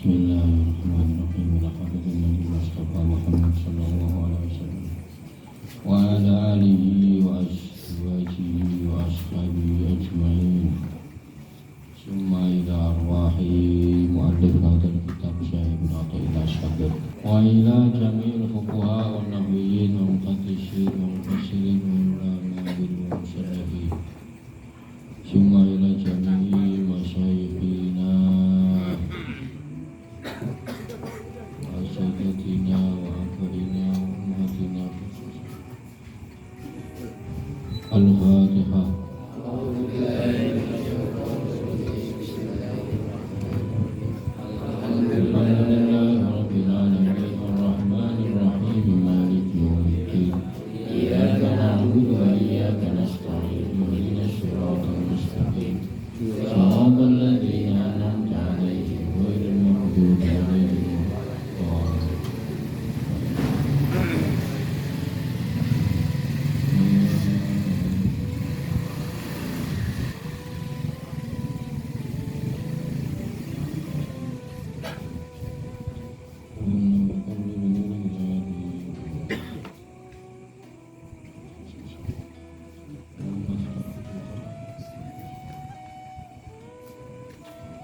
Bismillahirrahmanirrahim. Alhamdulillahi Mustafa Muhammad sallallahu alaihi wasallam wa ala alihi wa azwajihi wa ashabihi ajma'in. Summa ila arwahi mu'allif hadal kitab Syekh Ibn Athaillah Syabir wa ila jami'il fuqaha wa nahwiyin wa muhaddisin wa mufassirin wa ulama bil musallafin. Summa ila jami'i masyayikhina wa sayyidatina wa akhirina wa ummatina. Al-Fatihah.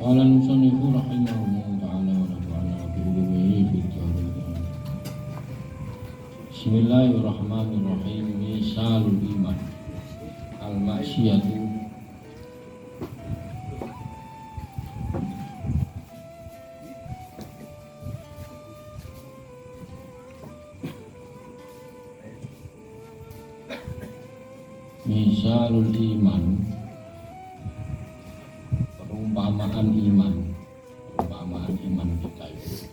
Qala al-musannifu rahimahullahu ta'ala wa nafa'ana bihi fid dharain. Bismillahirrahmanirrahim. Misalul iman al-ma'siyatu misalul iman, perumpamaan iman kita itu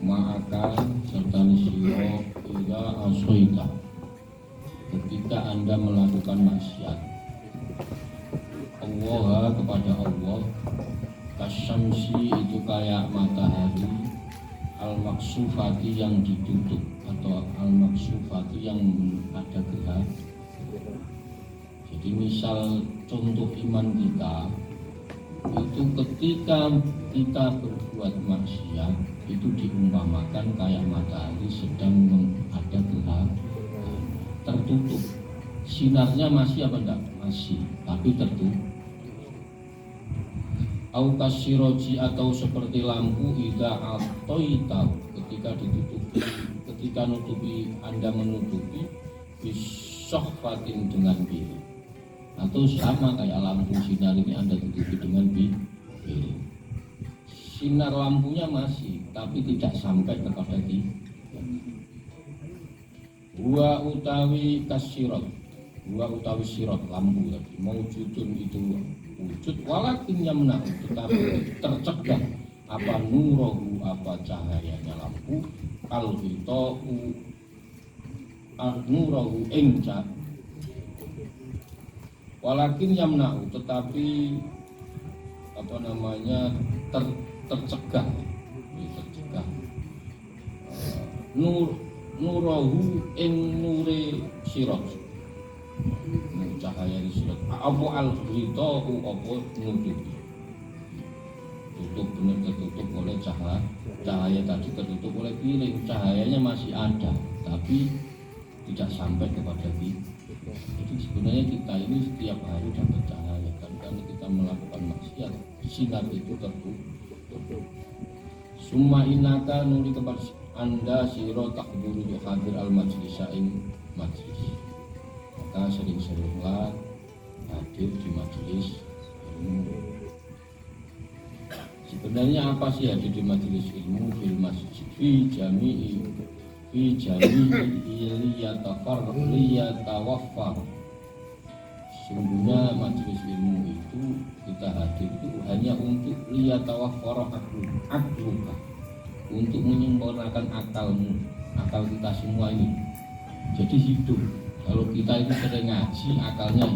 maka serta siro ila asoita ketika Anda melakukan maksiat Allah kepada Allah, kasyamsi itu kayak matahari, al-maksufati yang ditutup atau al-maksufati yang ada gerah. Jadi misal contoh iman kita itu ketika kita berbuat maksiat itu diumpamakan kayak matahari sedang ada gerah tertutup. Sinarnya masih apa enggak? Masih, tapi tertutup. Au kasiroji atau seperti lampu ida atoita ketika ditutupi, ketika nutupi Anda menutupi bisohfatin dengan biru. Atau sama kayak lampu sinar ini Anda tutupi dengan piring. Sinar lampunya masih, tapi tidak sampai kepada di Wa utawi kasirot, wa utawi sirot lampu tadi maujudun itu wujud, walakin yamna tetapi tercegah apa nurohu apa cahayanya lampu, al-hitau al-nurohu engcat. Walakin yamna'u tetapi apa namanya tercegah nurahu ing nure sirot, cahaya di sirot apa al-ghitau apa nutupi, tutup benar tertutup oleh cahaya tadi tertutup oleh piring, cahayanya masih ada tapi tidak sampai kepada piring. Jadi sebenarnya kita ini setiap hari dapat cahaya kan, karena kita melakukan maksiat sinar itu tertutup. Summa inaka nuri kepada Anda siro takburu hadir al majlis ing majlis, maka sering-seringlah hadir di majlis ilmu. Sebenarnya apa sih hadir di majlis ilmu? Fil masjid fi jami'i liyatawaffar. Sungguhnya majelis ilmu itu kita hadir itu hanya untuk liyatawaffar akluka, untuk menyempurnakan akalmu, akal kita semua ini jadi hidup. Kalau kita itu sering ngaji akalnya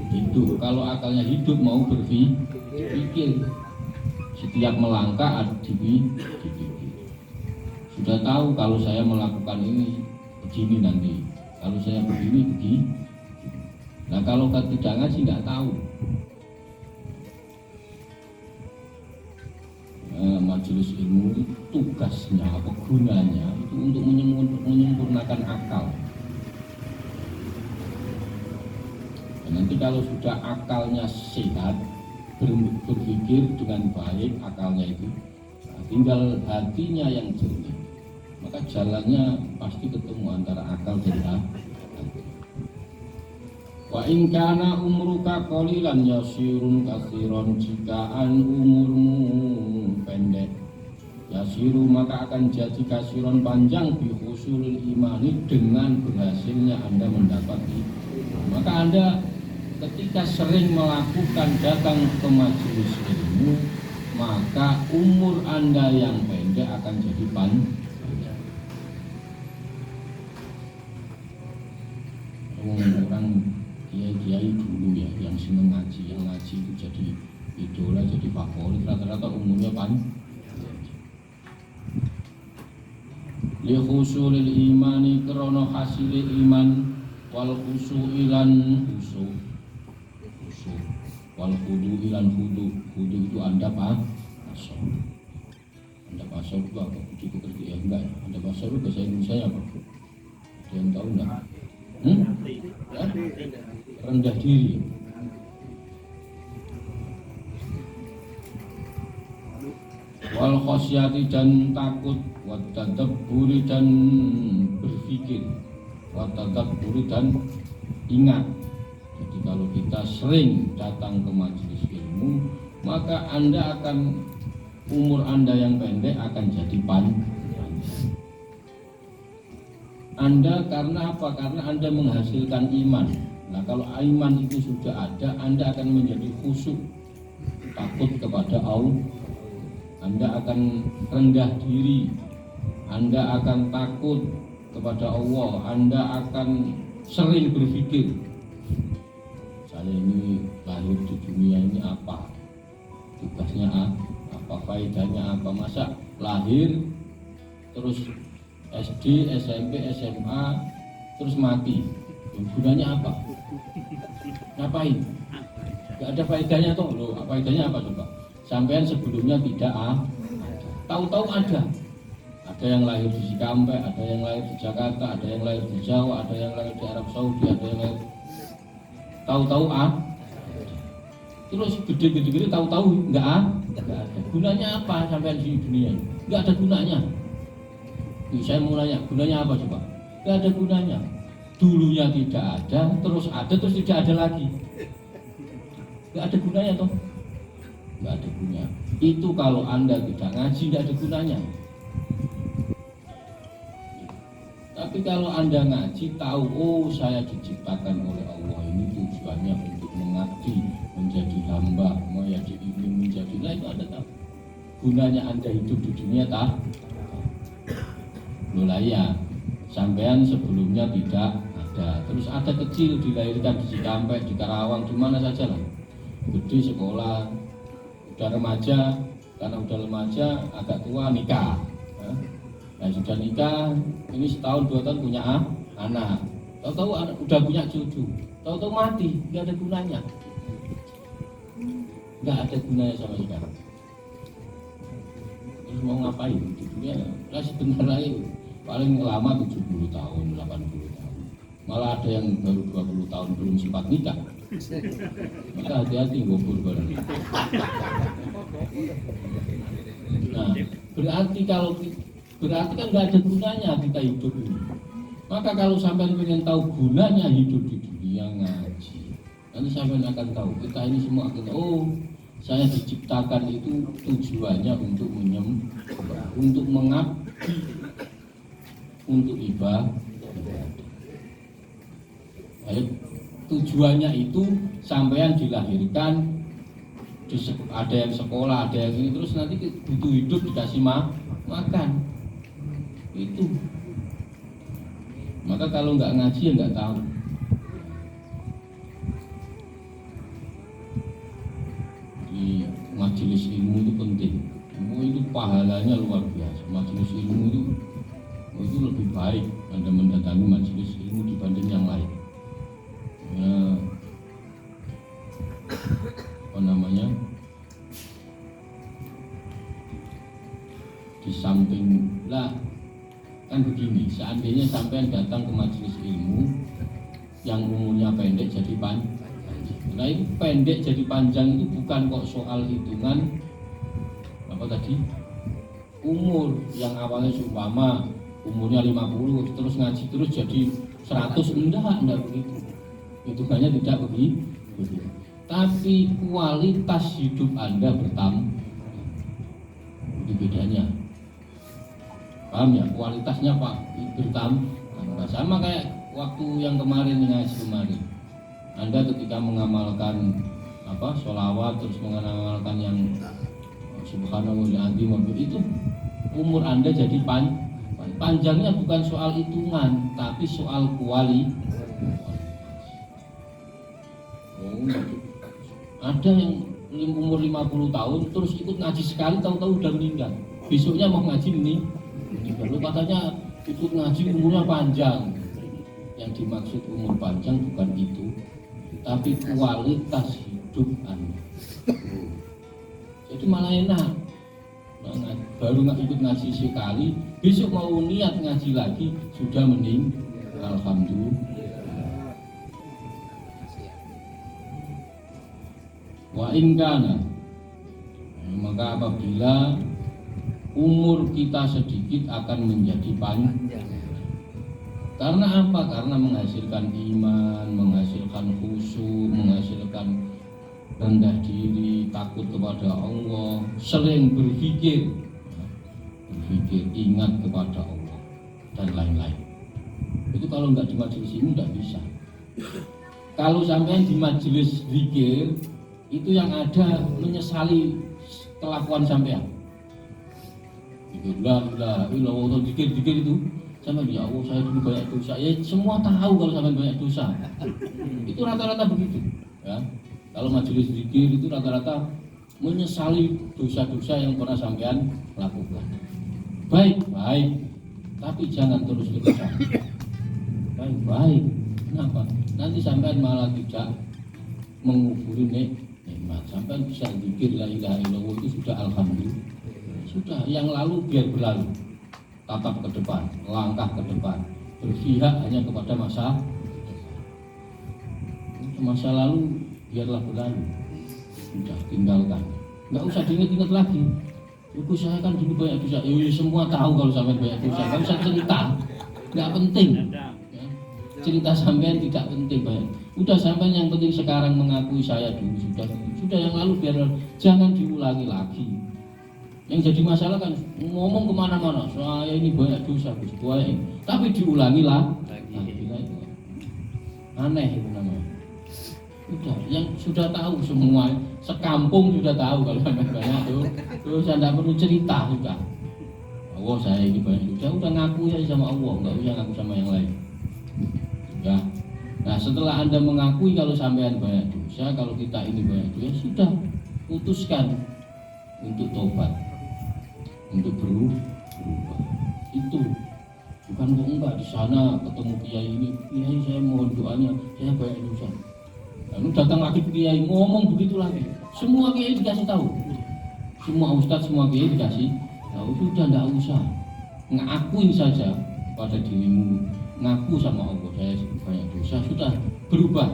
hidup, kalau akalnya hidup mau berpikir, setiap melangkah ada dipikir. Sudah tahu kalau saya melakukan ini begini nanti, kalau saya begini. Nah kalau tidak ngaji nggak tahu. majelis ilmu tugasnya apa gunanya itu untuk menyempurnakan akal. Dan nanti kalau sudah akalnya sehat, berpikir dengan baik akalnya itu, tinggal hatinya yang jernih, maka jalannya pasti ketemu antara akal dan hati. Wa in kana umruka qalilan yasirun katsiran, jika umurmu pendek yasiru maka akan jadi kasiron panjang bi husulul imani, dengan berhasilnya Anda mendapati. Maka Anda ketika sering melakukan datang ke majelis ilmu, maka umur Anda yang pendek akan jadi panjang. Orang kiai dulu ya yang seneng ngaji, yang ngaji itu jadi idola, jadi favorit, rata-rata umurnya panjang. Li khusulil imani, krono hasilil iman, wal khusu'ilan khusu' wal khudu ilan khudu itu Anda pasok. Anda pasok itu apa? Itu kerja enggak ya? Anda pasok itu bahasa Indonesia apa? Ada yang tahu enggak? Ya? Rendah diri. Wal khosyati, dan takut, wa tadabburi, dan berpikir, wa tadabburi, dan ingat. Jadi kalau kita sering datang ke majelis ilmu, maka Anda akan, umur Anda yang pendek akan jadi panjang. Anda karena apa? Karena Anda menghasilkan iman. Nah kalau iman itu sudah ada, Anda akan menjadi khusyuk, takut kepada Allah. Anda akan rendah diri, Anda akan takut kepada Allah, Anda akan sering berpikir, saya ini lahir di dunia ini apa? Tugasnya apa? Faedahnya apa? Masa lahir terus SD, SMP, SMA, terus mati. Gunanya apa? Ngapain? Gak ada faedahnya toh. Loh, faedahnya apa coba? Sampean sebelumnya tidak tahu-tahu ada. Ada yang lahir di Cikampek, ada yang lahir di Jakarta, ada yang lahir di Jawa, ada yang lahir di Arab Saudi, ada yang lahir tahu-tahu terus gede-gede tahu-tahu nggak ada. Gunanya apa sampean di dunia ini? Nggak ada gunanya. Saya mau nanya, gunanya apa coba? Nggak ada gunanya. Dulunya tidak ada, terus tidak ada lagi. Nggak ada gunanya toh? Nggak ada gunanya. Itu kalau Anda tidak ngaji, nggak ada gunanya. Tapi kalau Anda ngaji, tahu, oh saya diciptakan oleh Allah, ini tujuannya untuk mengabdi, menjadi hamba, ingin menjadi, nah itu Anda tahu. Gunanya Anda hidup di dunia tak? Loh ya, sampean sebelumnya tidak ada, terus ada kecil dilahirkan di Cikampek, di Karawang, di mana saja lah, gede sekolah, udah remaja, karena udah remaja agak tua nikah, nah sudah nikah, ini setahun 2 tahun punya anak, tahu-tahu udah punya cucu, tahu-tahu mati, nggak ada gunanya, nggak ada gunanya sama sekali. Terus mau ngapain di dunia? Lah sebentar lagi paling lama 70 tahun, 80 tahun. Malah ada yang baru 20 tahun belum sempat nikah. Maka hati-hati ngobor bareng. Nah, berarti kan nggak ada gunanya kita hidup ini. Maka kalau sampai ingin tahu gunanya hidup di dunia, ngaji. Nanti sampai akan tahu kita ini semua akan tahu. Oh, saya diciptakan itu tujuannya untuk untuk mengabdi, untuk ibadah. Baik, tujuannya itu sampean dilahirkan, ada yang sekolah, ada yang ini, terus nanti butuh hidup dikasih makan. Itu. Maka kalau nggak ngaji ya nggak tahu. Di majelis ilmu itu penting. Ilmu itu pahalanya luar biasa. Majelis ilmu itu lebih baik Anda mendatangi majelis ilmu dibanding yang lain. Ya, apa namanya? di samping lah. Kan begini, seandainya sampean datang ke majelis ilmu yang umurnya pendek jadi panjang. Nah itu pendek jadi panjang itu bukan kok soal hitungan apa tadi umur yang awalnya seumpama umurnya 50 terus ngaji terus jadi 100, enggak begitu. Hitungannya tidak begitu. Tapi kualitas hidup Anda bertambah. Itu bedanya. Paham ya? Kualitasnya Pak bertambah. Sama kayak waktu yang kemarin ngaji kemarin. Anda ketika mengamalkan sholawat terus mengamalkan yang subhanallahil azim itu umur Anda jadi panjangnya bukan soal hitungan tapi soal kualitas. Ada yang umur 50 tahun terus ikut ngaji sekali tahu-tahu udah meninggal. Besoknya mau ngaji meninggal. Lalu katanya ikut ngaji umurnya panjang. Yang dimaksud umur panjang bukan itu, tapi kualitas hidup Anda. Jadi malah enak. Baru ikut ngaji sekali, besok mau niat ngaji lagi sudah meninggal. Alhamdulillah. Wa ingkana, maka apabila umur kita sedikit akan menjadi panjang. Karena apa? Karena menghasilkan iman, menghasilkan khusyuk, menghasilkan rendah diri, takut kepada Allah, sering berpikir, ingat kepada Allah dan lain-lain. Itu kalau nggak di majelis ini nggak bisa. Kalau sampai di majelis zikir itu yang ada menyesali kelakuan sampean. La ilaha zikir itu sama ya Allah saya dulu banyak dosa. Ya semua tahu kalau sampean banyak dosa. Itu rata-rata begitu, ya. Kalau majelis zikir itu rata-rata menyesali dosa-dosa yang pernah sampean lakukan. Baik, tapi jangan terus terusan. Baik. Kenapa? Nanti sampean malah tidak menguburi nikmat. Sampean bisa zikir la ilaha illallah itu sudah alhamdulillah. Sudah, yang lalu biar berlalu. Tatap ke depan, langkah ke depan. Berpihak hanya kepada masa lalu biarlah berlalu. Sudah, tinggalkan. Enggak usah diingat-ingat lagi. Ibu saya kan dulu banyak dosa. Semua tahu kalau sampai banyak dosa. Enggak usah cerita. Enggak penting. Ya. Cerita sampean tidak penting banyak. Udah sampean yang penting sekarang mengakui saya dulu sudah yang lalu biar jangan diulangi lagi. Yang jadi masalah kan ngomong kemana-mana, saya ini banyak dosa, tapi diulangi lah. Aneh itu namanya. Udah, yang sudah tahu semua, sekampung sudah tahu kalau banyak tuh. Terus Anda perlu cerita sudah. Allah saya ini banyak dosa, udah ngaku ya sama Allah, nggak usah ngaku sama yang lain. Ya. Nah setelah Anda mengakui kalau sampean banyak dosa, kalau kita ini banyak dosa, sudah putuskan untuk tobat. Untuk berubah itu bukan kok enggak di sana ketemu kiai ini, kiai saya mohon doanya, saya banyak dosa. Lalu datang lagi ke kiai ngomong begitu lagi, semua kiai dikasih tahu, semua ustadz, semua kiai dikasih tahu. Sudah enggak usah, ngakuin saja pada dirimu, ngaku sama Allah saya banyak dosa, sudah berubah.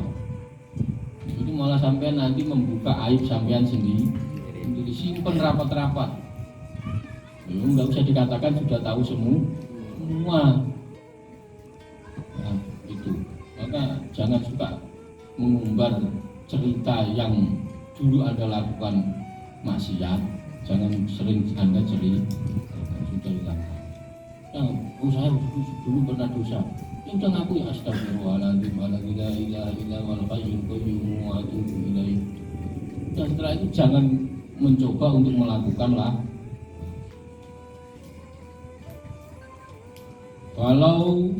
Itu malah sampai nanti membuka aib sampean sendiri, simpen rapat-rapat. Enggak usah dikatakan sudah tahu semua. Nah, itu. Maka jangan suka mengumbar cerita yang dulu Anda lakukan maksiat. Jangan sering Anda cerita sudah dilakukan. Nah, saya dulu pernah dosa. Ya udah ngaku ya astagfirullahaladzim la ilaha illa huwal hayyul qayyum wa atubu ilaih. Dan setelah itu jangan mencoba untuk melakukan lah. Walau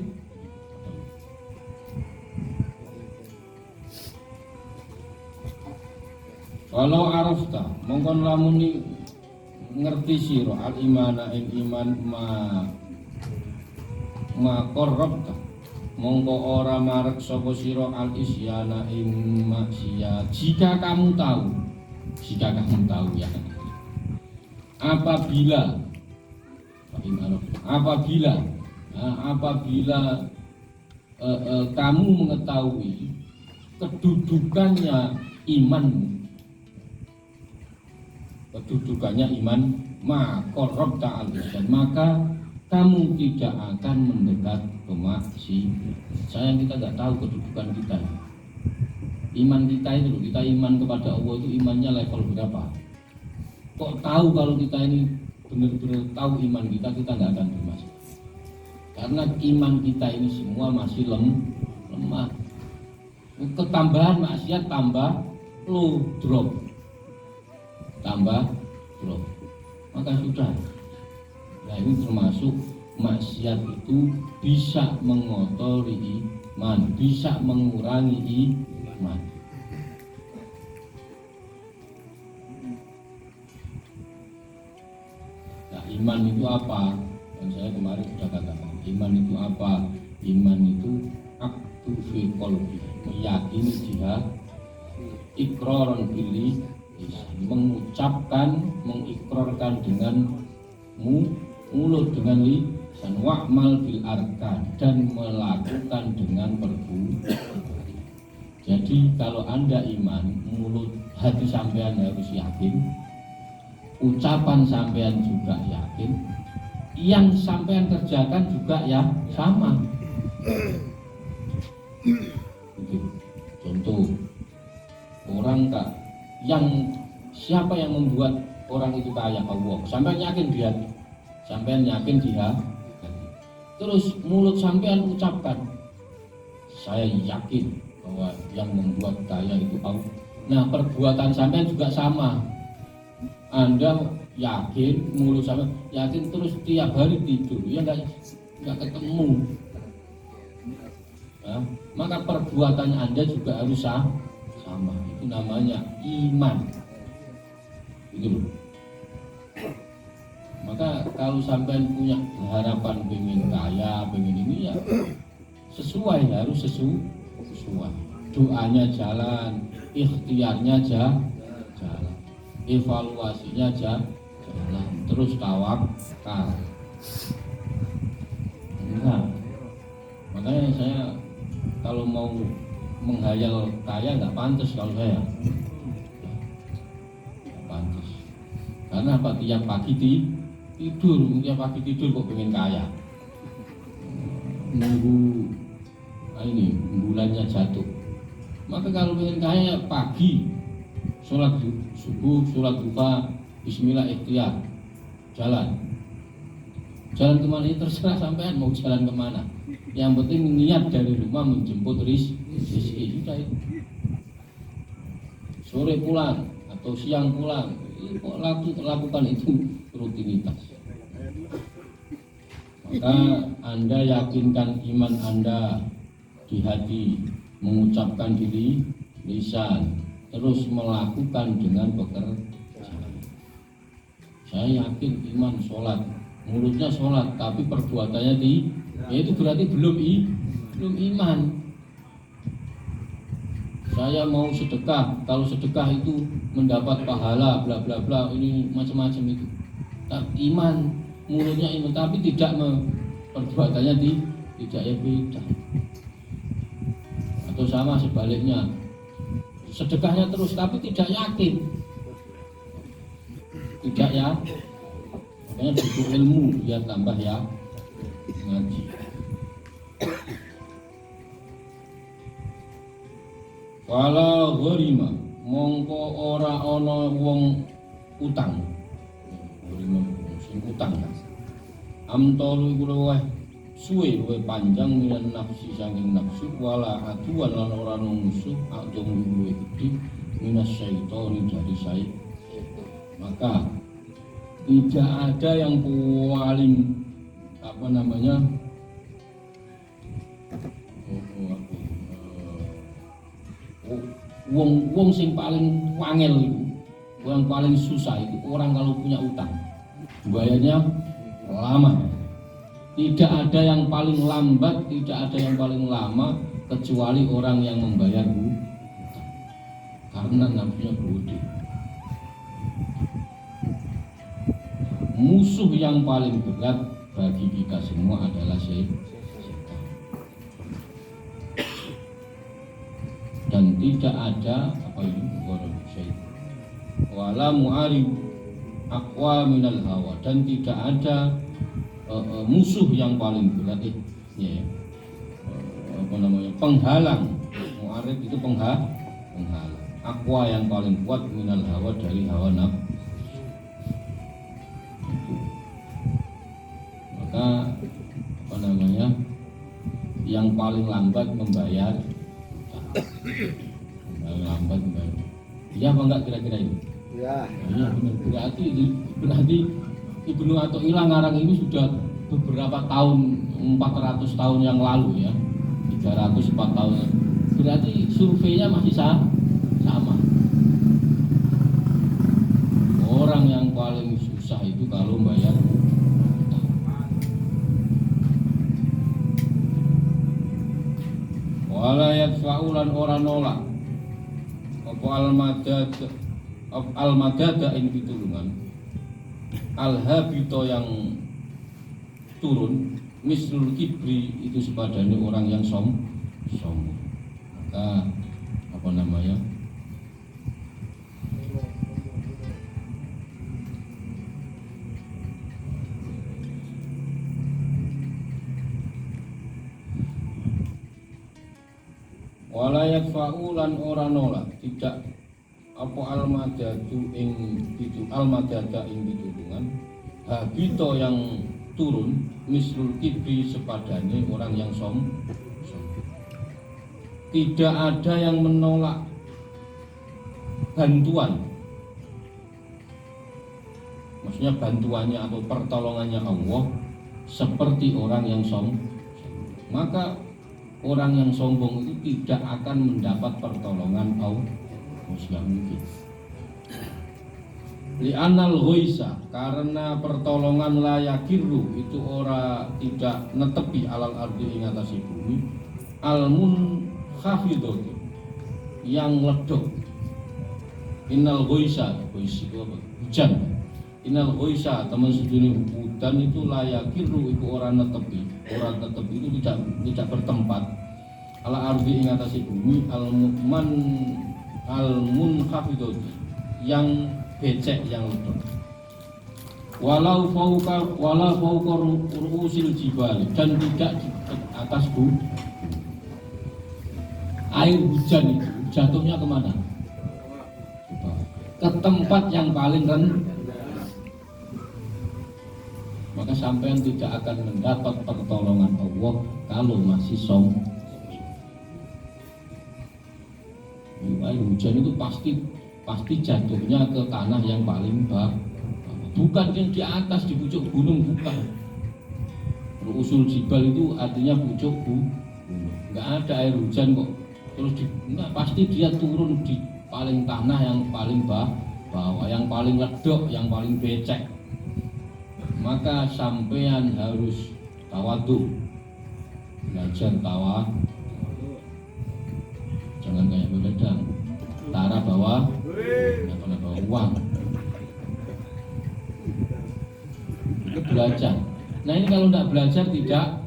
arafta mongkon lamun ngerti sira al imana ing iman ma qarrabta mongko ora marek sapa sira al isyana ing maksiat jika kamu tahu ya apabila Apabila kamu mengetahui kedudukannya iman, maka kamu tidak akan mendekat ke maksiat. Sayang kita nggak tahu kedudukan kita. Iman kita itu, kita iman kepada Allah itu imannya level berapa? Kok tahu kalau kita ini benar-benar tahu iman kita nggak akan bermasalah. Karena iman kita ini semua masih lemah. Ketambahan maksiat tambah low drop. Maka sudah. Nah ini termasuk maksiat itu bisa mengotori iman, bisa mengurangi iman. Nah iman itu apa? Dan saya kemarin sudah katakan, iman itu apa? Iman itu aktu fi qalbi, meyakini jihad, iqraran bil, mengucapkan, mengikrarkan dengan mulut, dengan lisan, wa'mal bil arkan, dan melakukan dengan perbuatan. Jadi kalau Anda iman, mulut hati sampean harus yakin, ucapan sampean juga yakin, yang sampean kerjakan juga ya sama. Contoh, orang siapa yang membuat orang itu kaya? Allah. Sampean yakin dia, terus mulut sampean ucapkan, saya yakin bahwa yang membuat kaya itu Allah. Nah perbuatan sampean juga sama. Anda yakin, mulut sampean yakin, terus tiap hari tidur ya nggak ketemu. Nah, maka perbuatan Anda juga harus sama. Itu namanya iman. Gitu loh. Maka kalau sampean punya harapan pengen kaya, pengen ini ya sesuai, harus sesuai. Doanya jalan, ikhtiarnya jalan, evaluasinya jalan, terus tawakal. Nah, makanya saya kalau mau menghayal kaya nggak pantas kalau saya. Nggak pantas. Karena apa? Tiap pagi tiap pagi tidur kok pengen kaya. Nunggu ini bulannya jatuh. Maka kalau pengen kaya pagi sholat subuh, sholat duha, bismillah, ikhtiar, jalan kemana itu terserah sampean mau jalan kemana. Yang penting niat dari rumah menjemput rezeki, sudah itu. Sore pulang atau siang pulang, lakukan itu rutinitas. Maka Anda yakinkan iman Anda di hati, mengucapkan di lisan, terus melakukan dengan pekerjaan. Saya yakin iman sholat, mulutnya sholat, tapi perbuatannya ya itu berarti belum iman. Saya mau sedekah, kalau sedekah itu mendapat pahala, bla bla bla, ini macam-macam itu. Tapi iman, mulutnya iman, tapi tidak perbuatannya tidak, ya beda. Atau sama sebaliknya, sedekahnya terus tapi tidak yakin, tidak ya. Makanya butuh ilmu biar tambah ya ngaji. Wala gharima, mongko ora ana wong utang. Gharima sing utang. Amtolu iku luweh suwe, luweh panjang milan nafsi saking nafsu, wala aduan lan ora musuh atau luweh gede minas syaitani dari syaitan. Maka tidak ada yang paling wong sing paling wangel itu, yang paling susah itu orang kalau punya utang, bayarnya lama. Tidak ada yang paling lambat, tidak ada yang paling lama kecuali orang yang membayar utang, karena nafsunya berhutang. musuh yang paling berat bagi kita semua adalah setan. Dan tidak ada apa ini wala mu'arib aqwa minal hawa, dan tidak ada musuh yang paling berat penghalang. Mu'arib itu penghalang, aqwa yang paling kuat minal hawa, dari hawa nafsu. Maka yang paling lambat membayar, iya apa enggak kira-kira ini? Ya. Iya benar. Berarti Ibnu Athaillah ngarang ini sudah beberapa tahun, 400 tahun yang lalu ya, 304 tahun. Berarti surveinya masih sama. Orang yang paling susah itu kalau bayar. Wala yadfa'ulan ora nolak apa al-madada ing pitulungan al-habito yang turun mislul kibri itu sepadane orang yang sombong. Maka walayat fa'ulan ora nolak tidak apa al-madadu ing itu al-madada ing pitulungan habito yang turun mislul kibri sepadane orang yang sombong. Tidak ada yang menolak bantuan, maksudnya bantuannya atau pertolongannya Allah seperti orang yang sombong. Maka orang yang sombong itu tidak akan mendapat pertolongan Allah, tidak mungkin. Li'anal ghaisa, karena pertolongan layakiru itu ora tidak netepi alal ardi ing atase bumi, almun khafidati yang ledok. Innal ghaisa, itu apa? Hujan. Innal ghaisa, teman sedunia hujan itu layakiru itu ora netepi. Orang tetap itu tidak bertempat ala ardi ing atase bumi al-munkhafidot yang becek yang ledok. Walau fauqa ru'usil jibal, dan tidak di atas bumi. Air hujan itu jatuhnya kemana? Ke tempat yang paling rendah. Maka sampean tidak akan mendapat pertolongan Allah kalau masih sombong. Air hujan itu pasti jatuhnya ke tanah yang paling bawah, bukan yang di atas di pucuk gunung, bukan. Usul jibal itu artinya pucuk gunung. Nggak ada air hujan kok. Terus pasti dia turun di paling tanah yang paling bawah, yang paling ledok, yang paling becek. Maka sampean harus tawadhu, belajar jangan kayak begadang, tara bawa uang, itu belajar. Nah ini kalau tidak belajar tidak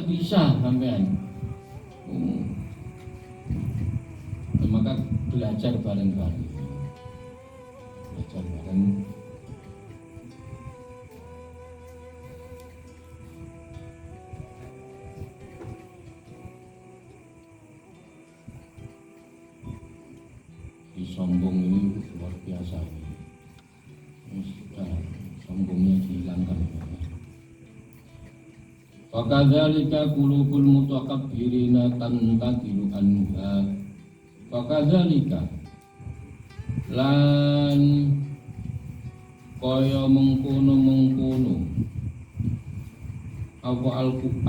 bisa sampean. Maka belajar bareng-bareng, sombong ini luar biasa. Sudah sombongnya dihilangkan. Fakadzalika qulubul mutakabbirina tantakilu anha. Fakadzalika lan kaya mengkono apa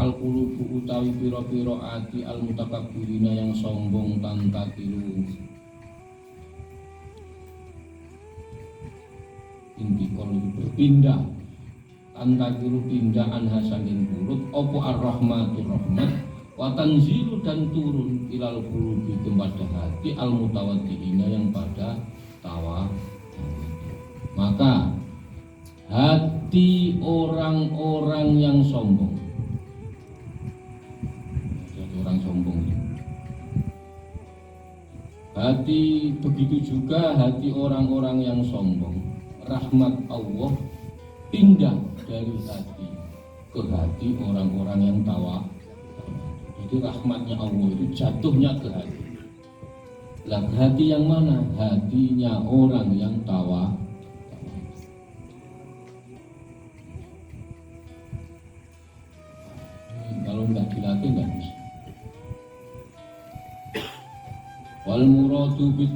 al-qulubu utawi pira-pira ati al-mutakabbirina yang sombong tantakilu intikol berpindah tantakilu pindahan hasanin buruk opo ar-rahmatur rahmat wa tanzilu dan turun ilal qulubi kepada hati al-mutawaddiina yang pada tawa. Maka hati orang-orang yang sombong. Jadi orang sombong. Hati begitu juga hati orang-orang yang sombong. Rahmat Allah pindah dari hati ke hati orang-orang yang tawa. Jadi rahmatnya Allah itu jatuhnya ke hati. Lah hati yang mana? Hatinya orang yang tawa. Kalau nggak dilatih nggak bisa. Wal muradu bil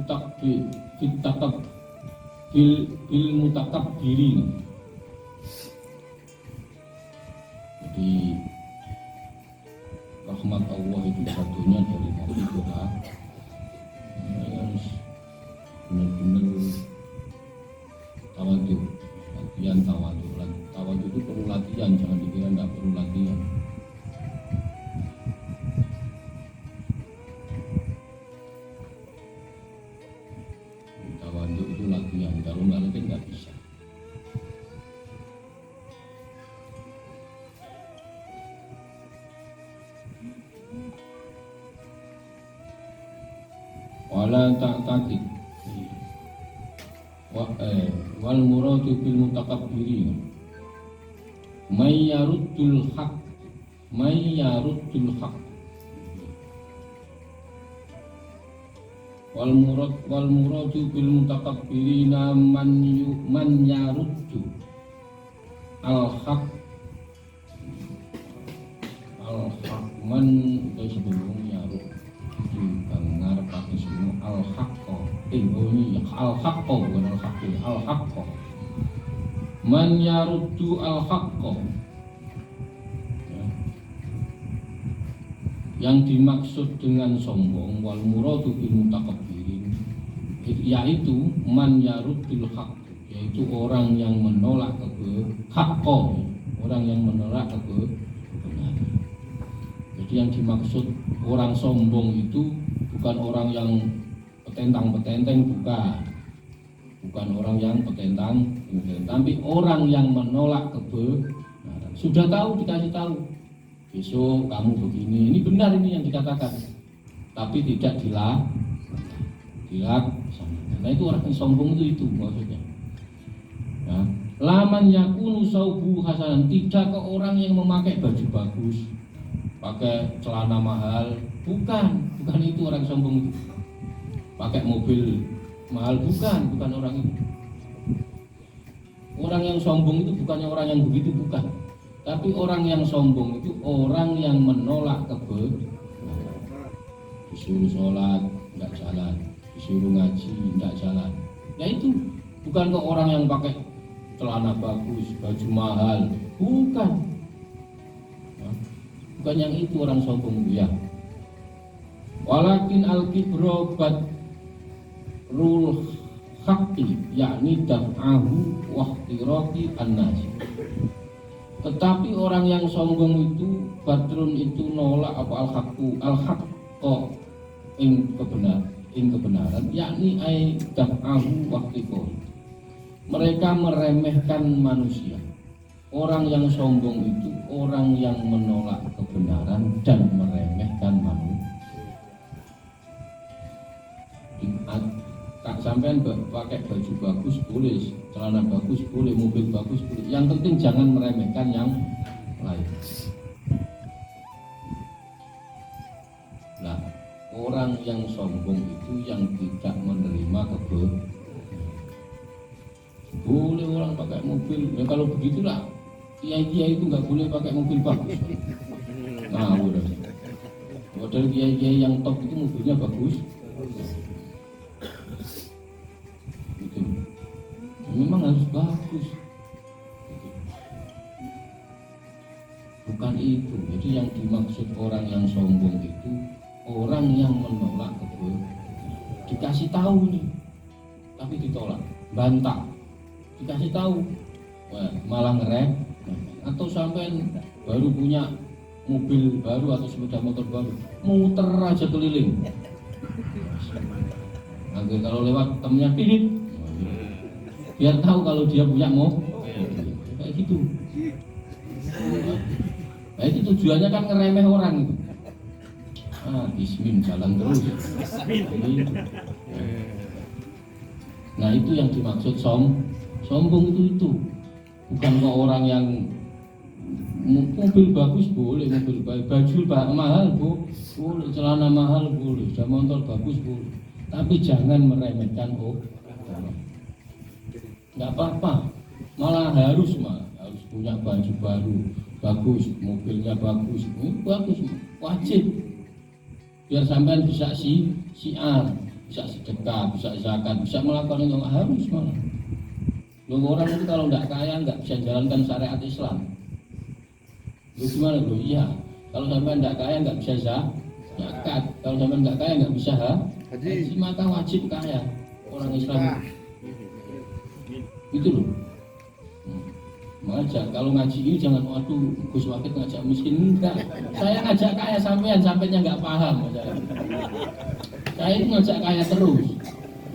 mutakabbirin. Jadi rahmat Allah itu satunya dari hati kita. Harus benar-benar tawadhu, latihan tawadhu. Tawadhu itu perlu latihan, jangan dikira nggak perlu latihan. Tawadhu itu latihan, kalau nggak latihan nggak bisa. Wala ta'taqid wal muradu bil mutakabbirin may yaruddul haq wal muradu bil mutakabbirin man yaruddu al haq man sebelum yarud dengar pakai semua al-haqqo ini al-haqqo bukan al-haqqo al-haqqo man yaruddu al-haqqo yang dimaksud dengan sombong wal muradu bil mutakabbirin yaitu man yaruddul haqq, yaitu orang yang menolak haqqo, orang yang menolak kebenaran. Jadi yang dimaksud orang sombong itu bukan orang yang petentang-petenteng, bukan orang yang petentang, tapi orang yang menolak kebenaran. Sudah tahu, dikasih tahu, besok kamu begini, ini benar ini yang dikatakan, tapi tidak dilaksanakan. Nah itu orang yang sombong itu maksudnya. Ya. Laman yakunu saubu hasanan, tidak ke orang yang memakai baju bagus, pakai celana mahal, bukan itu orang sombong itu. Pakai mobil mahal, bukan orang itu. Orang yang sombong itu bukannya orang yang begitu, bukan. Tapi orang yang sombong itu orang yang menolak kebenaran. Disuruh sholat nggak jalan, disuruh ngaji nggak jalan. Ya itu bukan ke orang yang pakai celana bagus, baju mahal, bukan. Bukan yang itu orang sombong ya. Walakin al-kibro badrul haqqi yakni dam'ahu wahtirati an-nas. Tetapi orang yang sombong itu badrun itu nolak apa al-haqqo ing kebenaran yakni ai dam'ahu wahtirati. Mereka meremehkan manusia. Orang yang sombong itu orang yang menolak kebenaran dan meremehkan manusia. Tak sampean pakai baju bagus boleh, celana bagus boleh, mobil bagus boleh. Yang penting jangan meremehkan yang lain. Nah, orang yang sombong itu yang tidak menerima kebenaran. Boleh orang pakai mobil, ya kalau begitulah. Kiai-kiai itu nggak boleh pakai mobil bagus. Nah, udah. Model kiai-kiai yang top itu mobilnya bagus. Gitu. Memang harus bagus. Bukan itu. Jadi yang dimaksud orang yang sombong itu orang yang menolak kebenaran. Dikasih tahu nih, tapi ditolak, bantah. Dikasih tahu, malah ngerem. Atau sampai baru punya mobil baru atau sepeda motor baru, muter aja keliling. Nanti kalau lewat temennya pilih, biar tahu kalau dia punya mobil. Kayak gitu. Nah itu tujuannya kan ngeremeh orang itu. Bismillah jalan terus. Nah itu yang dimaksud sombong itu. Bukan kok orang yang mobil bagus boleh, mobil bagus, baju mahal boleh, celana mahal boleh, sepeda motor bagus boleh. Tapi jangan meremehkan orang. Nggak apa-apa, malah harus punya baju baru, bagus, mobilnya bagus, ini bagus, wajib. Biar sampean bisa siar, bisa sedekah, bisa zakat, bisa melakukan itu harus malah. Orang itu kalau nggak kaya nggak bisa jalankan syariat Islam. Gimana bro? Iya. Kalau sampean nggak kaya nggak bisa zakat. Kalau sampean nggak kaya nggak bisa haji, maka wajib kaya orang Islam. Itu loh. Ngajak, kalau ngaji ini jangan waduh Gus Wakil ngajak miskin, enggak. Saya ngajak kaya sampainya nggak paham. Saya itu ngajak kaya terus,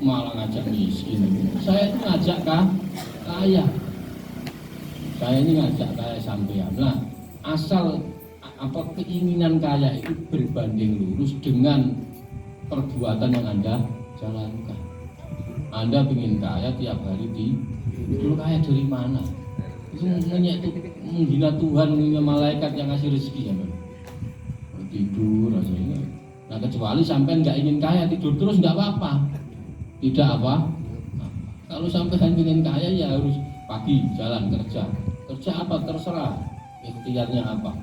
malah ngajak miskin. Saya itu ngajak kaya. Saya ini ngajak kaya sampean. Nah, asal apa keinginan kaya itu berbanding lurus dengan perbuatan yang Anda jalankan. Anda ingin kaya tiap hari itu kaya dari mana? Itu menghina Tuhan, menghina malaikat yang ngasih rezeki ya, tidur aja ini. Nah kecuali sampai nggak ingin kaya tidur terus nggak apa-apa, tidak apa. Nah, kalau sampai ingin kaya ya harus pagi jalan kerja apa terserah, ikhtiarnya apa.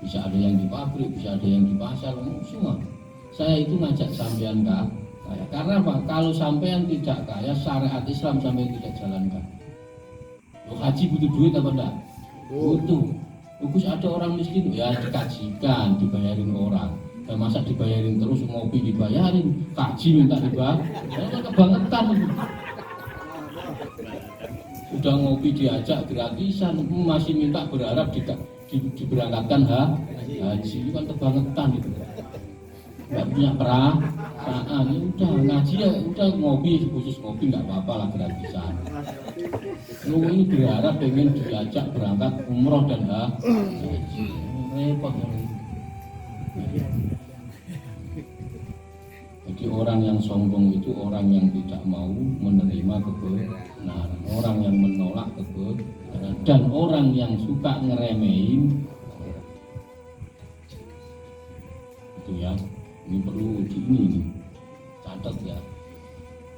Bisa ada yang di pabrik, bisa ada yang di pasar, semua. Saya itu ngajak sampean kaya. Karena apa? Kalau sampean tidak kaya, syariat Islam sampean tidak jalankan. Haji butuh duit apa enggak? Butuh. Bagus ada orang miskin ya dikajikan, dibayarin orang. Dan masa dibayarin terus, ngopi dibayarin, kaji minta dibayar. Itu kebangetan itu. Udah ngopi diajak gratisan, masih minta berharap diberangkatkan haji. Itu kan kebangetan itu. Nggak punya perasaan, ya udah ngaji ya udah ngopi, khusus ngopi nggak apa-apa lah gratisan. Lu ini berharap pengen diajak berangkat umroh dan haji, repot orang. Jadi orang yang sombong itu orang yang tidak mau menerima kebenaran, orang yang menolak kebenaran, dan orang yang suka ngeremehin itu ya. Ini perlu ini catat ya.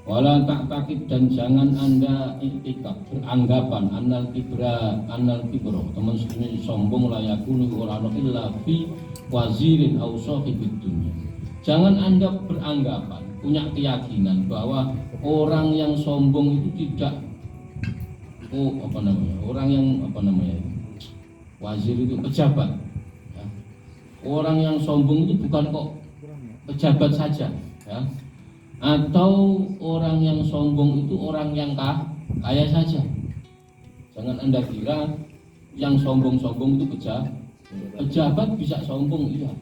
Wala tak takit dan jangan Anda iktikad beranggapan annal kibro teman sekalian sombong layakunu orang illa fi wazirin aw sahibid dunya. Jangan Anda beranggapan, punya keyakinan bahwa orang yang sombong itu tidak orang yang wazir itu pejabat ya. Orang yang sombong itu bukan kok pejabat saja ya. Atau orang yang sombong itu orang yang kaya saja. Jangan Anda kira yang sombong-sombong itu pejabat bisa sombong iya,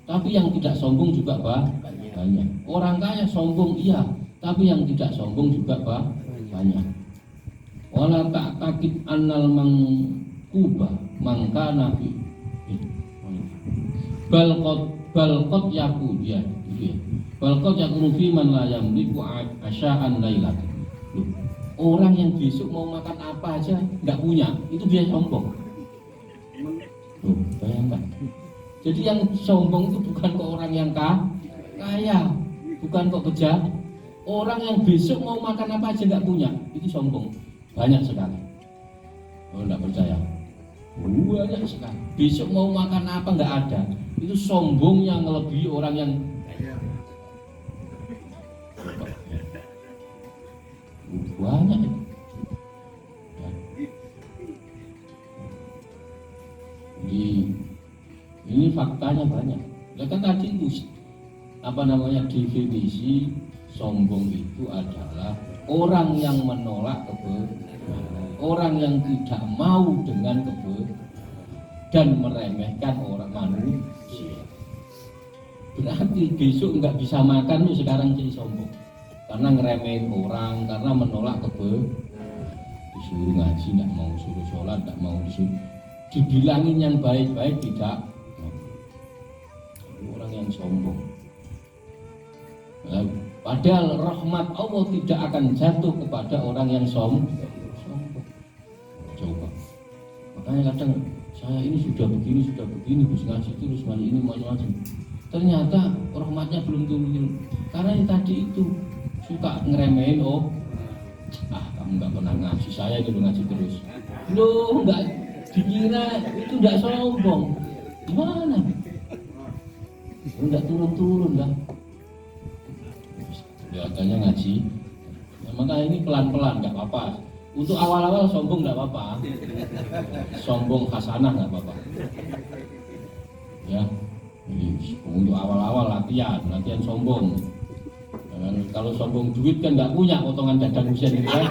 tapi yang tidak sombong juga banyak. Orang kaya sombong iya, tapi yang tidak sombong juga banyak. Wala tak takit annal mangkuba mangkana fi balqot yakun ya gitu ya. Balqot yakun fi man la yamliku asya'an lailat. Orang yang besok mau makan apa aja enggak punya, itu dia sombong. Bayangkan. Jadi yang sombong itu bukan ke orang yang kaya, bukan kok pejabat. Orang yang besok mau makan apa aja enggak punya, itu sombong. Banyak sekali. Oh enggak percaya? Banyak sekali. Besok mau makan apa enggak ada. Itu sombong yang melebihi orang yang banyak ya. Ini faktanya banyak. Ya kan tadi itu definisi sombong itu adalah orang yang menolak kebenaran, orang yang tidak mau dengan kebenaran dan meremehkan orang manusia. Berarti besok nggak bisa makan tuh sekarang jadi sombong karena ngeremehin orang, karena menolak kebenaran. disuruh ngaji tidak mau, suruh sholat tidak mau, disuruh dibilangin yang baik-baik tidak. Orang yang sombong. Padahal rahmat Allah tidak akan jatuh kepada orang yang sombong. Coba. Makanya kadang saya ini sudah begini, Gus ngaji terus kali ini macam-macam. Ternyata rahmatnya belum turun. Karena yang tadi itu suka ngeremehin, kamu nggak pernah ngaji, saya itu ngaji terus. Loh, nggak dikira itu nggak sombong. Gimana? Nggak turun-turun lah. Kelihatannya ngaji. Nah, maka ini pelan-pelan nggak apa-apa. Untuk awal-awal sombong nggak apa-apa. Sombong hasanah nggak apa-apa. Ya. Jadi, untuk awal-awal latihan sombong. Dan kalau sombong duit kan nggak punya potongan dadang Husain gitu kan.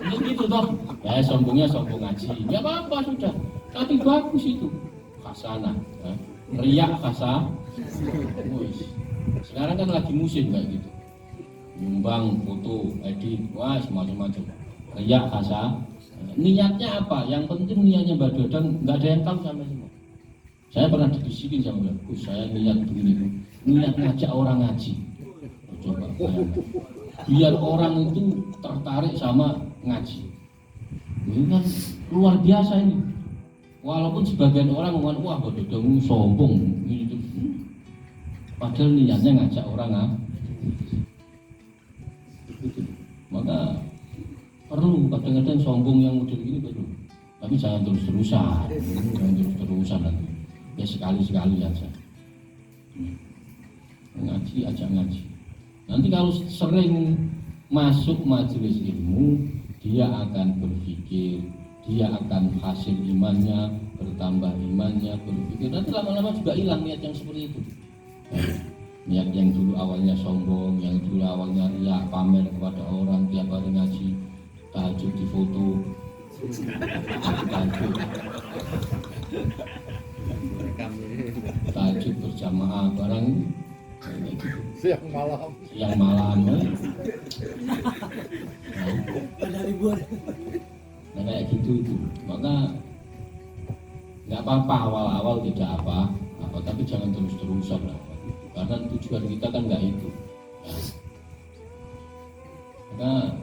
Ini gitu toh. Ya sombongnya sombong ngaji. Nggak apa-apa sudah. Tapi bagus itu. Hasanah. Ya. Riak hasanah. Sekarang kan lagi musim kayak gitu. Nyumbang, foto, edit, wah semacam-macam. Riak hasanah. Niatnya apa? Yang penting niatnya Mbak Dodang nggak ada yang tahu sama semua. Saya pernah dibisikin sama beliau, saya niat begini, niat ngajak orang ngaji. Coba bayangkan. Biar orang itu tertarik sama ngaji. Ini kan luar biasa ini. Walaupun sebagian orang ngomong, wah Mbak Dodang sombong gitu. Padahal niatnya ngajak orang ngaji. Maka perlu kadang-kadang sombong yang model ini perlu. Tapi jangan terus-terusan nanti. Ya sekali-sekali aja. Ngaji, ajak ngaji. Nanti kalau sering masuk majelis ilmu, dia akan berpikir, dia akan hasil imannya, bertambah imannya, berpikir. Nanti lama-lama juga hilang niat yang seperti itu. Niat yang dulu awalnya sombong, yang dulu awalnya riak, pamer kepada orang, tiap hari ngaji, tahajud di foto, tahajud berjamaah barang siang malam pada libur. Nah kayak gitu itu. Maka nggak apa-apa awal-awal tidak apa, tapi jangan terus-terusan lah. Karena tujuan kita kan nggak itu. Nah,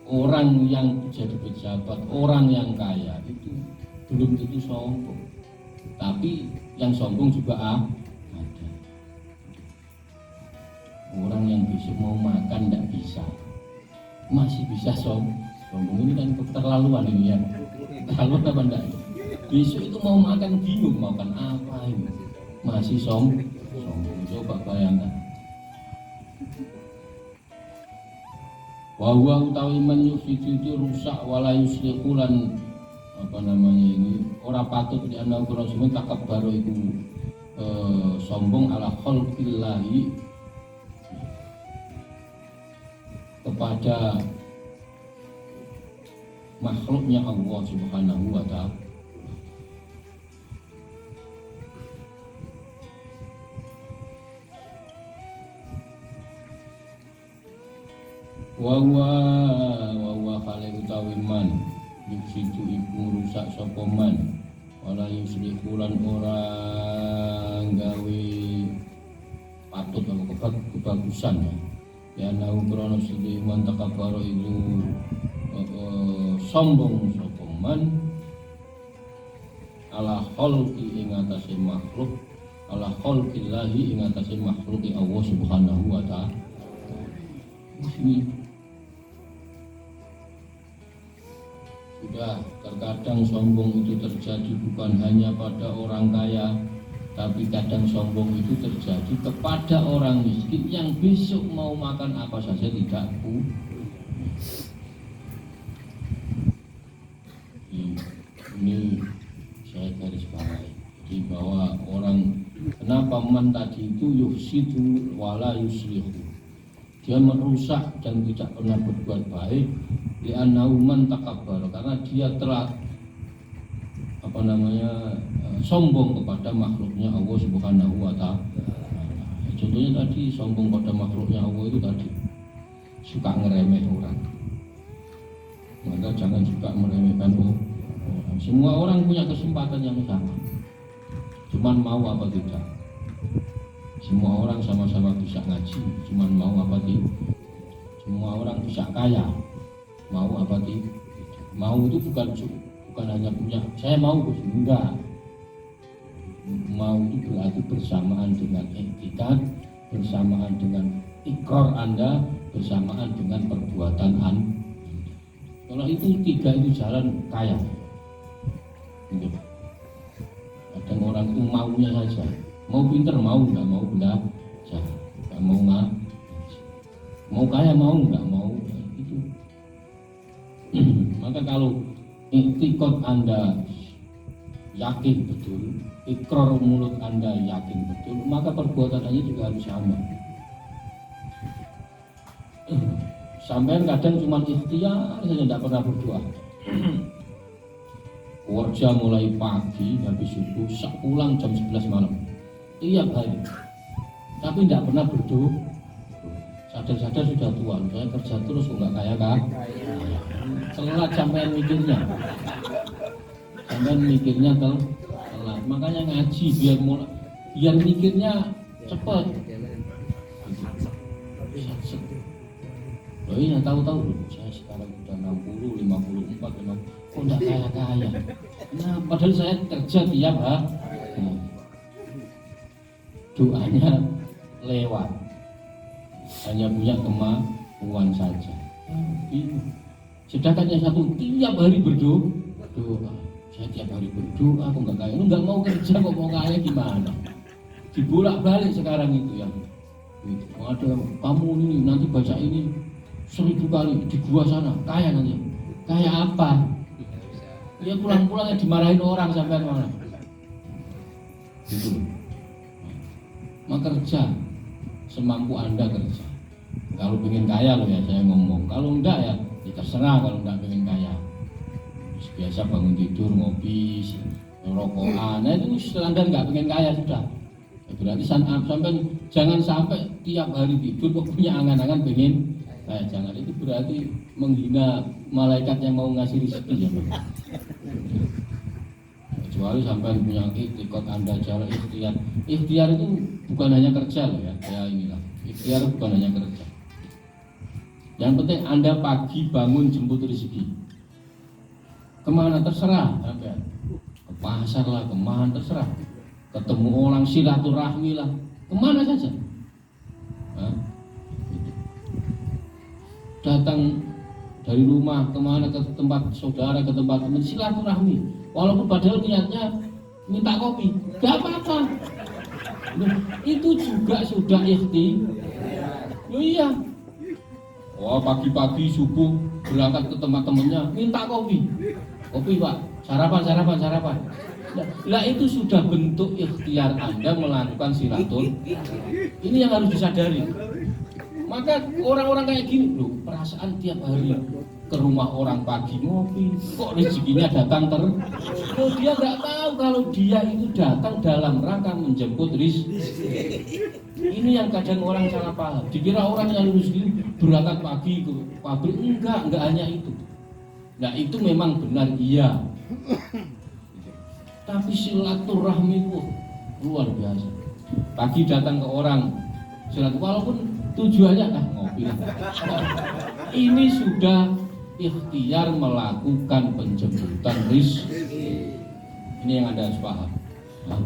orang yang jadi pejabat, orang yang kaya itu belum tentu sombong. Tapi yang sombong juga ada. Orang yang besok mau makan tidak bisa, masih bisa sombong. Ini kan keterlaluan ini ya. Kalau apa enggak? Besok itu mau makan bingung makan apa ini, masih sombong. Coba bayangkan. Bahwa utawi man yufsidu itu rusak wala yuslihulan ini ora patut di ana ukuran semua takabbaru itu sombong ala khalqillahi kepada makhluknya Allah Subhanahu wa ta'ala. Wa kale utawi man yufsidu iku rusak sapa man wala yuslihulan orang gawe patut apa kebagusan ya nau krono sing man takabaro itu sombong sapa man ala khalqi ing atase makhluk ala khalqillahi ing atase makhluki Allah Subhanahu wa ta'ala. Ini sudah terkadang sombong itu terjadi bukan hanya pada orang kaya, tapi kadang sombong itu terjadi kepada orang miskin yang besok mau makan apa saja tidak punya. Ini saya garis bawahi. Jadi bahwa orang kenapa man tadi itu yufsidu wala yuslihu, dia merusak dan tidak pernah berbuat baik. Li'annahu man takabbar, karena dia telah sombong kepada makhluknya Allah Subhanahu wa ta'ala. Contohnya tadi sombong pada makhluknya Allah itu tadi suka ngeremeh orang. Anda jangan juga meremehkan orang. Semua orang punya kesempatan yang sama, cuman mau apa tidak. Semua orang sama-sama bisa ngaji, cuman mau apa tidak. Semua orang bisa kaya, mau apa tidak. Mau itu bukan hanya punya saya mau, enggak. Mau itu berarti bersamaan dengan etikat, bersamaan dengan ikrar Anda, bersamaan dengan perbuatan Anda. Kalau itu tiga itu jalan kaya. Kadang orang itu maunya saja, mau pinter mau, nggak mau belajar, nggak mau mau kaya mau, nggak mau itu. Maka kalau iktikad Anda yakin betul, ikrar mulut Anda yakin betul, maka perbuatan Anda juga harus sama. Sampai kadang cuma ikhtiar saja, tidak pernah berdoa. Kerja mulai pagi habis subuh, pulang jam 11 malam tiap hari, tapi tidak pernah berdoa. Sadar-sadar sudah tua, saya kerja terus kok nggak kaya kan? Telat sampai mikirnya telat. Makanya ngaji biar mikirnya cepat. Oh iya, tahu-tahu saya sekarang udah 60, 54, 50, kok nggak kaya-kaya. Nah, padahal saya kerja tiap hari. Doanya lewat, hanya punya kemampuan saja. Sedangkan yang satu tiap hari berdoa. Saya tiap hari berdoa, kok nggak kaya. Lu nggak mau kerja kok mau kaya gimana? Dibolak-balik sekarang itu ya. Ada kamu ini nanti baca ini 1000 kali di gua sana, kaya nanti. Kaya apa? Ya pulang-pulang ya dimarahin orang sampai mana? Gitu. Maka kerja semampu Anda kerja. Kalau pengen kaya loh ya saya ngomong. Kalau enggak ya terserah kalau enggak pengen kaya. Biasa bangun tidur ngopi, rokokan. Nah itu standar enggak pengen kaya sudah. Ya, berarti sampai jangan sampai tiap hari tidur kok punya angan-angan pengen. Jangan, itu berarti menghina malaikat yang mau ngasih rezeki ya Pak. Kecuali sampai punya iktikad Anda cara ikhtiar. Ikhtiar itu bukan hanya kerja loh ya, kayak inilah. Ikhtiar bukan hanya kerja. Yang penting Anda pagi bangun jemput rezeki. Kemana terserah, sampai ke pasar lah, kemana terserah. Ketemu orang silaturahmi lah, kemana saja. Datang dari rumah kemana, ke tempat saudara, ke tempat teman, silaturahmi. Walaupun padahal niatnya minta kopi, gak apa-apa. Itu juga sudah ikhtiar. Iya. Oh pagi-pagi subuh berangkat ke tempat temannya, minta kopi. Kopi Pak, sarapan. Nah itu sudah bentuk ikhtiar Anda melakukan silaturahmi. Ini yang harus disadari. Maka orang-orang kayak gini loh, perasaan tiap hari ke rumah orang pagi ngopi, kok rezekinya datang terus. Oh, dia nggak tahu kalau dia itu datang dalam rangka menjemput rezeki. Ini yang kadang orang salah paham. Dikira orang yang lulus ini berangkat pagi ke pabrik, enggak hanya itu. Nah itu memang benar iya. Tapi silaturahmi itu luar biasa. Pagi datang ke orang silaturahmi, walaupun tujuannya ngopi lah. Ini sudah ikhtiar melakukan penjemputan rezeki. Ini yang Anda harus paham. Nah,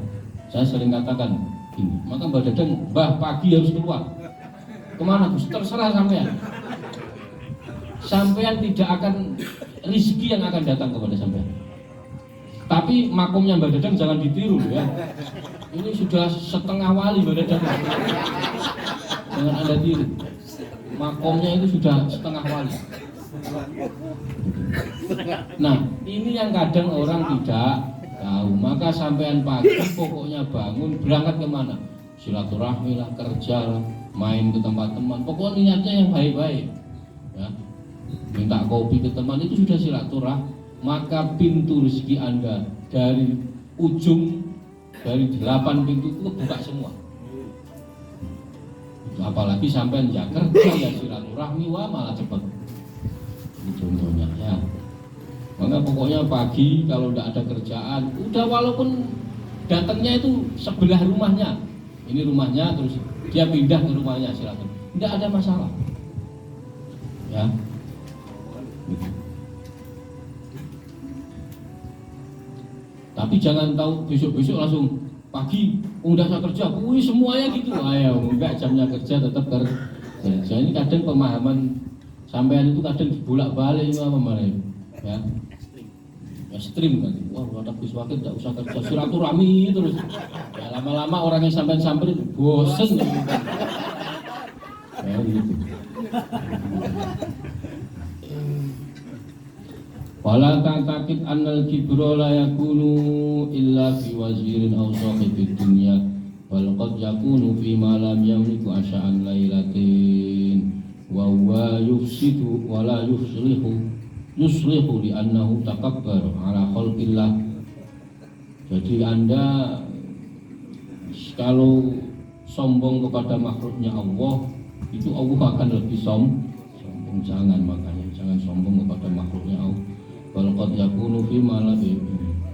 saya sering katakan ini. Maka Mbak Dadang, Mbah pagi harus keluar. Kemana Gus? Terserah sampean. Sampean tidak akan rezeki yang akan datang kepada sampean. Tapi makomnya Mbak Dadang jangan ditiru ya. Ini sudah setengah wali Mbak Dadang. Jangan Anda tiru. Makomnya itu sudah setengah wali. Nah, ini yang kadang orang tidak tahu. Maka sampean pagi pokoknya bangun berangkat kemana? Silaturahmi lah, kerja lah, main ke tempat teman. Pokoknya niatnya yang baik-baik. Ya. Minta kopi ke teman itu sudah silaturahmi. Maka pintu rezeki Anda dari ujung dari 8 pintu itu buka semua. Apalagi sampai ya kerja ya silaturahmi, wah malah cepet. Ini contohnya ya. Maka pokoknya pagi kalau tidak ada kerjaan, udah walaupun datangnya itu sebelah rumahnya, ini rumahnya terus dia pindah ke rumahnya silakan, tidak ada masalah, ya. Gitu. Tapi jangan tahu besok-besok langsung pagi udah saya kerja, wih semuanya gitu, ayo enggak, jamnya kerja tetap kerja. Ini kadang pemahaman sampean itu kadang dibolak-balik ya kemarin, ya. Ekstrim kan, wah habis wakil tidak usah kerja, silaturahmi terus, ya lama-lama orang yang sampean-samperin bosen gitu. Ya gitu. Wala ta'taqid annal kibra la yakunu illa fi wazirin aw sahibid dunya bal qad yakunu fi ma lam yamliku asya'an lailatin wa huwa yufsidu wa la yuslihu li annahu takabbar ala khalqillah. Jadi Anda kalau sombong kepada makhluknya Allah, itu Allah akan lebih sombong. Jangan, makanya jangan sombong kepada makhluknya Allah. Wal qad yakunu fi ma la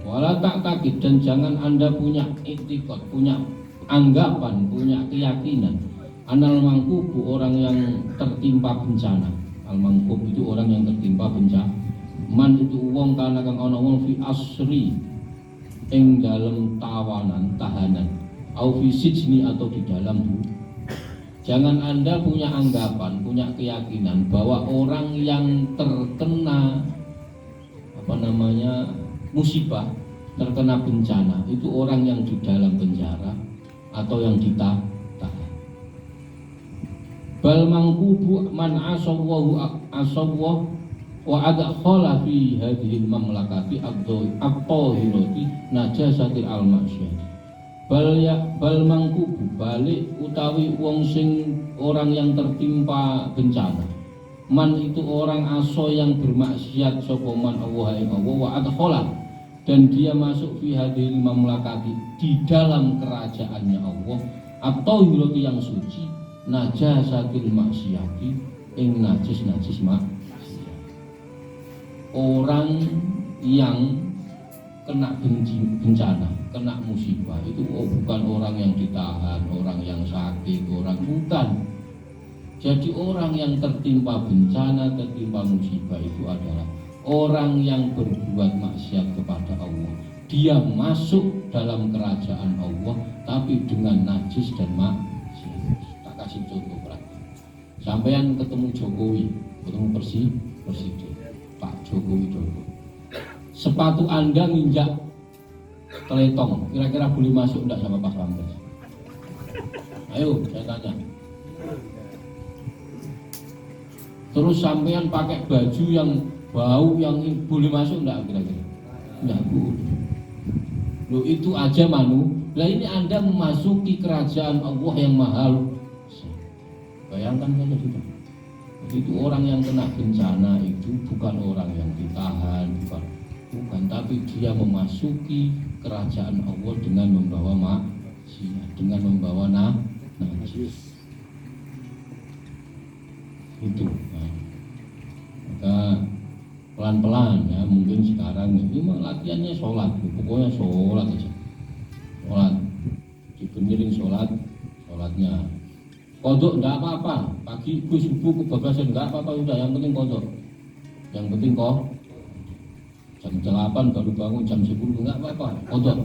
wala ta'taqid, dan jangan Anda punya i'tiqad, punya anggapan, punya keyakinan anal mangkubu, orang yang tertimpa bencana. Al-mangkub itu orang yang tertimpa bencana. Man itu wong kana kang ana wong fi asri ing dalam tawanan, tahanan, au fi sijni atau di dalam buku. Jangan Anda punya anggapan, punya keyakinan bahwa orang yang terkena musibah, terkena bencana itu orang yang di dalam penjara atau yang ditahan. Bal mangkubu man asawwahu asawwah wa adkhala fi hadhil mamlakati at-tahirati najasatil al-masyad. Bal mangkubu balik utawi wong sing orang yang tertimpa bencana. Man itu orang aso yang bermaksiat sapa man Allah ing Allah wa adkhala, dan dia masuk fi hadhil mamlakati di dalam kerajaannya Allah at-tahirati yang suci najasatil maksiati ing najis maksiat. Orang yang kena bencana, kena musibah itu bukan orang yang ditahan, orang yang sakit, orang bukan. Jadi orang yang tertimpa bencana, tertimpa musibah itu adalah orang yang berbuat maksiat kepada Allah. Dia masuk dalam kerajaan Allah tapi dengan najis dan maksiat. Kasih contoh praktik. Sampean ketemu Jokowi, ketemu presiden Pak Jokowi Dodo. Sepatu Anda nginjak teletong, kira-kira boleh masuk enggak sama Pak Pampres? Ayo saya tanya. Terus sampean pakai baju yang bau yang boleh masuk enggak kira-kira? Enggak boleh. Loh itu aja manu. Lah ini Anda memasuki kerajaan Allah yang mahal. Bayangkan saja sudah. Itu orang yang kena bencana itu bukan orang yang ditahan, bukan, tapi dia memasuki kerajaan Allah dengan membawa maksiat, dengan membawa najis. Itu. Nah, maka pelan-pelan ya, mungkin sekarang ini latihannya sholat, pokoknya sholat aja, sholat, dibenerin sholatnya. Kodok enggak apa-apa, pagi gue subuh kebablasan enggak apa-apa, udah yang penting kodok. Yang penting kok jam 8 baru bangun, jam 10 enggak apa-apa, kodok.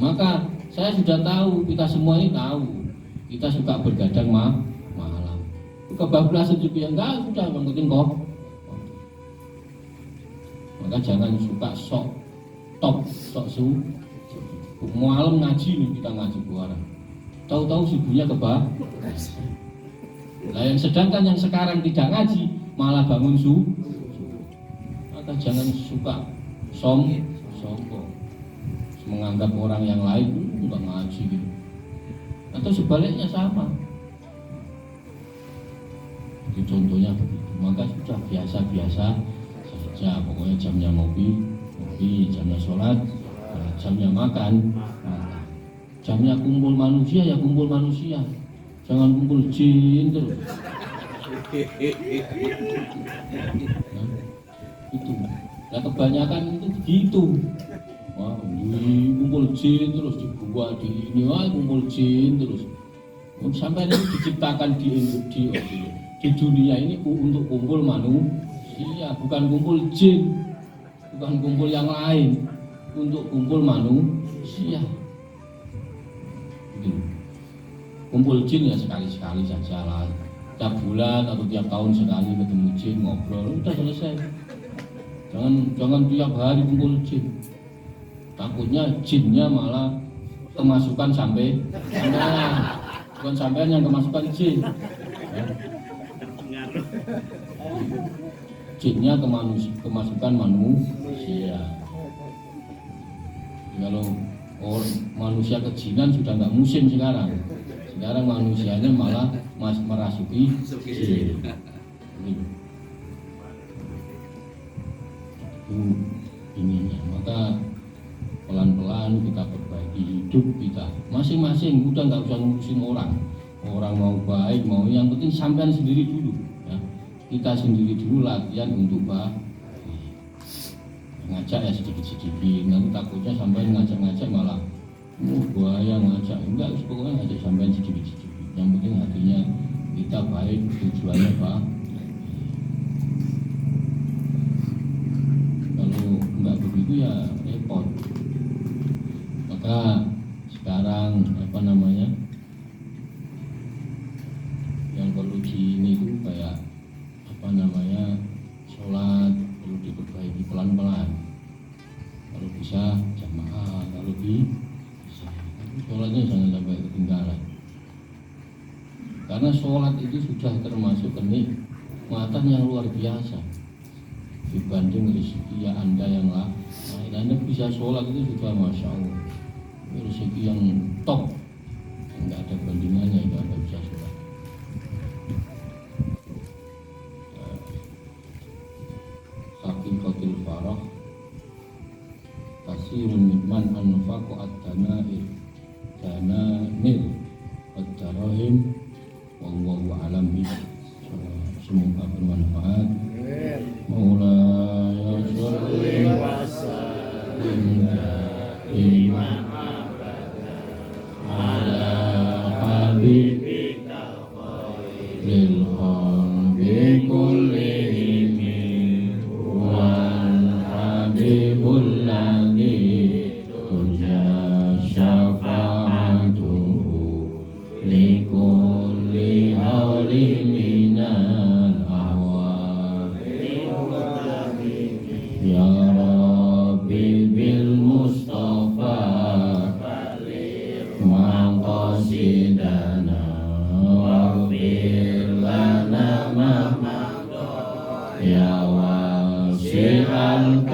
Maka saya sudah tahu, kita semua ini tahu, kita suka bergadang malam. Kebablasan juga enggak, sudah yang penting kok. Maka jangan suka sok malam ngaji nih, kita ngaji buaran. Tahu-tahu subuhnya kebablasan. Nah sedangkan yang sekarang tidak ngaji malah bangun subuh. Maka jangan suka sombong, menganggap orang yang lain enggak ngaji gitu. Atau sebaliknya sama. Itu contohnya begitu. Maka sudah biasa-biasa saja. Pokoknya jamnya ngopi, jamnya sholat, jamnya makan. Jamnya kumpul manusia ya kumpul manusia, jangan kumpul jin terus. itu. Nah kebanyakan itu begitu. Wah, ini kumpul jin terus dibuat di ini, wah kumpul jin terus. Sampai itu diciptakan di dunia ini untuk kumpul manusia, bukan kumpul jin, bukan kumpul yang lain, untuk kumpul manusia. Gitu. Kumpul jin ya sekali-sekali saja lah, tiap bulan atau tiap tahun sekali ketemu jin ngobrol, udah selesai. Jangan tiap hari kumpul jin. Takutnya jinnya malah kemasukan sampai bukan sampean yang kemasukan jin. Jinnya kemasukan manusia. Kalau manusia kejinan sudah nggak musim sekarang. Sekarang manusianya malah merasuki jin. Itu ininya. Maka pelan-pelan kita perbaiki hidup kita masing-masing, udah nggak usah ngurusin orang mau baik mau, yang penting sampean sendiri dulu ya. Kita sendiri dulu latihan untuk baik, ngajak ya sedikit-sedikit, nanti takutnya sampean ngajak-ngajak malah bahaya ngajak, enggak, pokoknya ngajak sampean sedikit-sedikit, yang penting hatinya kita baik, tujuannya baik. Kalau enggak begitu ya repot. Maka sekarang yang perlu ini itu kayak sholat perlu diperbaiki pelan-pelan. Kalau bisa jamaah, kalau bisa sholatnya jangan sampai ketinggalan. Karena sholat itu sudah termasuk kenikmatan yang luar biasa dibanding rezeki ya Anda yang lain. Anda bisa sholat itu sudah masya Allah, rezeki yang top, nggak ada bandingannya itu Anda bisa sholat. Hakikatul farah kasirun mimman anfaqu ad-danair ad-darahim wallahu a'lam bishawab. Semoga bermanfaat. Maulaya sholli wa sallim ala habibika khairil khalqi kullihim wal habibul ladzi turja syafa'atuhu likulli hawli minal ahwal ya Rabbi bil Mustafa maqasidana waghfir lana ma ya wasi'al